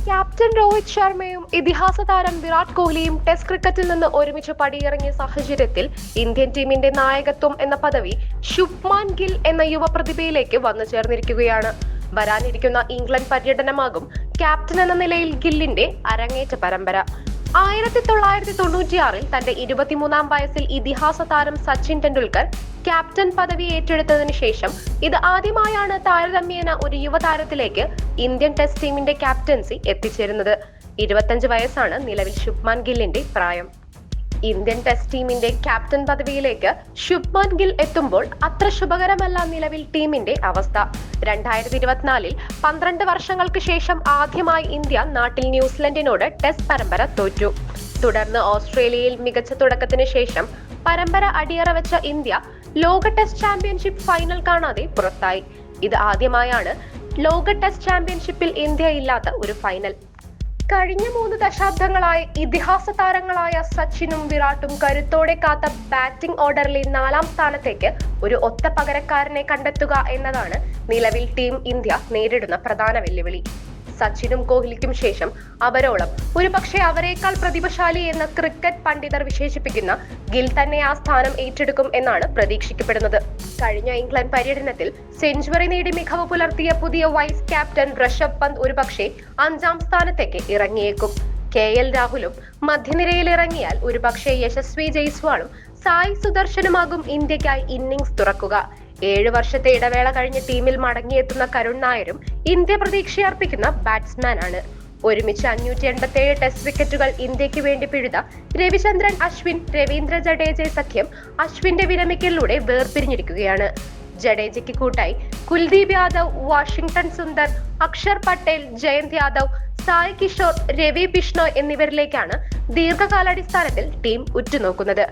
Captain Rohit ശർമ്മയും ഇതിഹാസ താരം വിരാട് കോഹ്ലിയും ടെസ്റ്റ് ക്രിക്കറ്റിൽ നിന്ന് ഒരുമിച്ച് പടിയിറങ്ങിയ സാഹചര്യത്തിൽ ഇന്ത്യൻ ടീമിന്റെ നായകത്വം എന്ന പദവി ശുഭ്മാൻ ഗിൽ എന്ന യുവപ്രതിഭയിലേക്ക് വന്നു ചേർന്നിരിക്കുകയാണ്. വരാനിരിക്കുന്ന ഇംഗ്ലണ്ട് പര്യടനമാകും ക്യാപ്റ്റൻ എന്ന നിലയിൽ ഗില്ലിന്റെ അരങ്ങേറ്റ പരമ്പര. 1996-ൽ തന്റെ 23-ാം വയസ്സിൽ ഇതിഹാസ താരം സച്ചിൻ ടെണ്ടുൽക്കർ ക്യാപ്റ്റൻ പദവി ഏറ്റെടുത്തതിനു ശേഷം ഇത് ആദ്യമായാണ് താരതമ്യേന ഒരു യുവതാരത്തിലേക്ക് ഇന്ത്യൻ ടെസ്റ്റ് ടീമിന്റെ ക്യാപ്റ്റൻസി എത്തിച്ചേരുന്നത്. 25 വയസ്സാണ് നിലവിൽ ശുഭ്മാൻ ഗില്ലിന്റെ പ്രായം. ഇന്ത്യൻ ടെസ്റ്റ് ടീമിന്റെ ക്യാപ്റ്റൻ പദവിയിലേക്ക് ശുഭ്മാൻ ഗിൽ എത്തുമ്പോൾ അത്ര ശുഭകരമല്ല നിലവിൽ ടീമിന്റെ അവസ്ഥ. 2024-ൽ 12 വർഷങ്ങൾക്ക് ശേഷം ആദ്യമായി ഇന്ത്യ നാട്ടിൽ ന്യൂസിലൻഡിനോട് ടെസ്റ്റ് പരമ്പര തോറ്റു. തുടർന്ന് ഓസ്ട്രേലിയയിൽ മികച്ച തുടക്കത്തിന് ശേഷം പരമ്പര അടിയറ വെച്ച ഇന്ത്യ ലോക ടെസ്റ്റ് ചാമ്പ്യൻഷിപ്പ് ഫൈനൽ കാണാതെ പുറത്തായി. ഇത് ആദ്യമായാണ് ലോക ടെസ്റ്റ് ചാമ്പ്യൻഷിപ്പിൽ ഇന്ത്യ ഇല്ലാത്ത ഒരു ഫൈനൽ. കഴിഞ്ഞ 3 ദശാബ്ദങ്ങളായി ഇതിഹാസ താരങ്ങളായ സച്ചിനും വിരാട്ടും കരുത്തോടെ കാത്ത ബാറ്റിംഗ് ഓർഡറിലെ 4-ാം സ്ഥാനത്തേക്ക് ഒരു ഒത്ത പകരക്കാരനെ കണ്ടെത്തുക എന്നതാണ് നിലവിൽ ടീം ഇന്ത്യ നേരിടുന്ന പ്രധാന വെല്ലുവിളി. സച്ചിനും കോഹ്ലിക്കും ശേഷം അവരോളം ഒരുപക്ഷെ അവരെക്കാൾ പ്രതിഭശാലി എന്ന് ക്രിക്കറ്റ് പണ്ഡിതർ വിശേഷിപ്പിക്കുന്ന ഗിൽ തന്നെ ആ സ്ഥാനം ഏറ്റെടുക്കും എന്നാണ് പ്രതീക്ഷിക്കപ്പെടുന്നത്. കഴിഞ്ഞ ഇംഗ്ലണ്ട് പര്യടനത്തിൽ സെഞ്ചുറി നേടി മികവ് പുലർത്തിയ പുതിയ വൈസ് ക്യാപ്റ്റൻ ഋഷഭ് പന്ത് ഒരുപക്ഷെ 5-ാം സ്ഥാനത്തേക്ക് ഇറങ്ങിയേക്കും. KL രാഹുലും മധ്യനിരയിൽ ഇറങ്ങിയാൽ ഒരുപക്ഷെ യശസ്വി ജയ്സ്വാളും സായ് സുദർശനുമാകും ഇന്ത്യക്കായി ഇന്നിംഗ്സ് തുറക്കുക. 7 വർഷത്തെ ഇടവേള കഴിഞ്ഞ് ടീമിൽ മടങ്ങിയെത്തുന്ന കരുൺ നായരും ഇന്ത്യ പ്രതീക്ഷയർപ്പിക്കുന്ന ബാറ്റ്സ്മാൻ ആണ്. ഒരുമിച്ച് 587 ടെസ്റ്റ് വിക്കറ്റുകൾ ഇന്ത്യക്ക് വേണ്ടി പിഴുത രവിചന്ദ്രൻ അശ്വിൻ രവീന്ദ്ര ജഡേജ സഖ്യം അശ്വിന്റെ വിരമിക്കലിലൂടെ വേർപിരിഞ്ഞിരിക്കുകയാണ്. ജഡേജയ്ക്ക് കൂട്ടായി കുൽദീപ് യാദവ്, വാഷിംഗ്ടൺ സുന്ദർ, അക്ഷർ പട്ടേൽ, ജയന്ത് യാദവ്, സായ് കിഷോർ, രവി ബിഷ്ണോയ് എന്നിവരിലേക്കാണ് ദീർഘകാലാടിസ്ഥാനത്തിൽ ടീം ഉറ്റുനോക്കുന്നത്.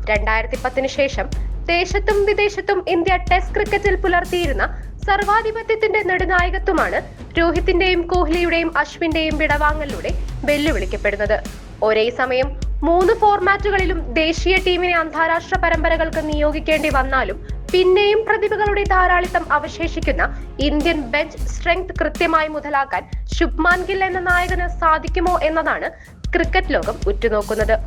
2010-ന് ശേഷം ദേശത്തും വിദേശത്തും ഇന്ത്യ ടെസ്റ്റ് ക്രിക്കറ്റിൽ പുലർത്തിയിരുന്ന സർവാധിപത്യത്തിന്റെ നെടുനായകത്വമാണ് രോഹിത്തിന്റെയും കോഹ്ലിയുടെയും അശ്വിന്റെയും വിടവാങ്ങലിലൂടെ വെല്ലുവിളിക്കപ്പെടുന്നത്. ഒരേ സമയം 3 ഫോർമാറ്റുകളിലും ദേശീയ ടീമിനെ അന്താരാഷ്ട്ര പരമ്പരകൾക്ക് നിയോഗിക്കേണ്ടി വന്നാലും പിന്നെയും പ്രതിഭകളുടെ ധാരാളിത്തം അവശേഷിക്കുന്ന ഇന്ത്യൻ ബെഞ്ച് സ്ട്രെങ്ത് കൃത്യമായി മുതലാക്കാൻ ശുഭ്മാൻ ഗിൽ എന്ന നായകന് സാധിക്കുമോ എന്നതാണ് ക്രിക്കറ്റ് ലോകം ഉറ്റുനോക്കുന്നത്.